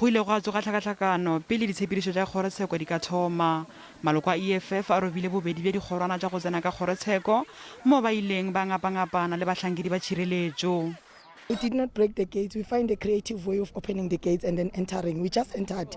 go ile go a tsoga tlhakatlhakano pele ditshepedišo tša kgorotsheko di ka thoma. Maloko a EFF a robile bobedi bja dikgorwana tša go tsena ka kgorotsheko mo ba ileng ba ngapangapana le bahlankedi ba tšhireletšo. We did not break the gates. We find a creative way of opening the gates and then entering. We just entered.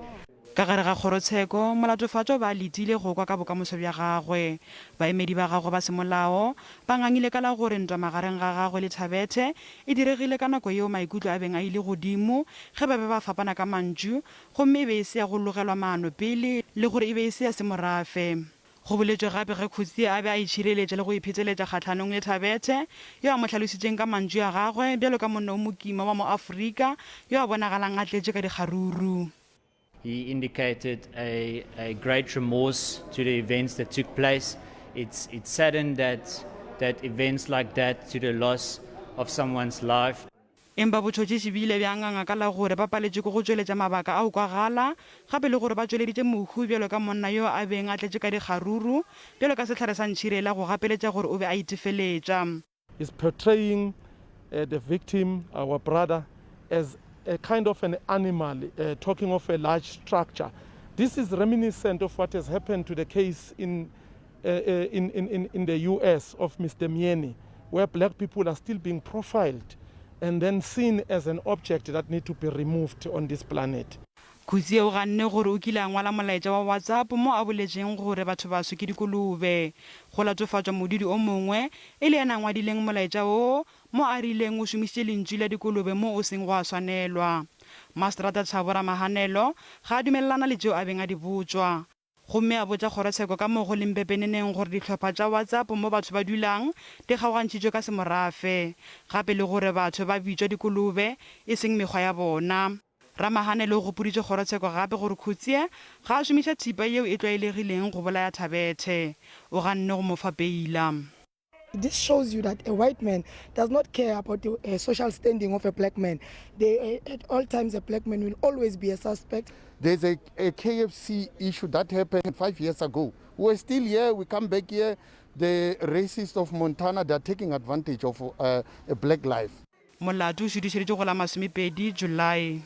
Ka gare ga kgorotsheko molatofatšo ba letile go kwa ka bokamoso bja gagwe. Baemedi ba gagwe ba semolao ba ngangile ka la gore ntwa magareng ga gagwe le Thabethe e diregile ka nako yeo maikutlo a beng a ile godimo ge ba be ba fapana ka mantšu gomme e be e se ya go logelwa maano pele le gore e be e se ya semorafe. Go boletswe gape ge Khutsi a be a itšhireletša le go ipheteletša kgatlhanong le Thabethe yo a mo tlhalositseng ka mantšu ya gagwe bjalo ka monna o mokima wa mo Afrika yo a bonagalang a tletše ka dikgaruru. He indicated a great remorse to the events that took place. It's saddened that events like that, to the loss of someone's life. Empa botšhotšhisi bile bja nganga ka la gore ba paletše ko go tšweletša mabaka a o kwa gala gape le gore ba tšweleditše mohu bjalo ka monna yo a beng a tletše ka dikgaruru bjalo ka sehlare sa ntšhirela go gapeletša gore o be a itefeletša. Is portraying the victim, our brother, as a kind of an animal, talking of a large structure. This is reminiscent of what has happened to the case in the US of Mr. Mieni, where black people are still being profiled and then seen as an object that need to be removed on this planet. Khutsi o ganne gore o kile a ngwala molaetša wa WhatsApp mo a boletšeng gore batho ba swe ke dikolobe. Go latofatšwa modudi o mongwe e le yena ngwadileng molaetša o mo a rileng o šomišitše lentšu la dikolobe mo o seng go a swanelwa. Mastrata Thabora Mahanelo ga a dumelelana le tšeo a beng a di botswa. Gomme a botša kgorotsheko ka mo go leng pepeneneng gore dihlopha tša WhatsApp mo batho ba dulang di kgaogantšhitšwe ka semorafe gape le gore batho ba bitšwa dikolobe e seng mekgwa ya bona. Ramahanelo go puditše kgorotsheko gape gore Khutsi ga a šomiša thipa yeo e tlwaelegileng go bolaya Thabethe o ganne go mo fa peila. This shows you that a white man does not care about the social standing of a black man. At all times, a black man will always be a suspect. There's a KFC issue that happened 5 years ago. We're still here, we come back here. The racists of Montana, they're taking advantage of a black life. Molato o šudišeditše go la 20 Julae.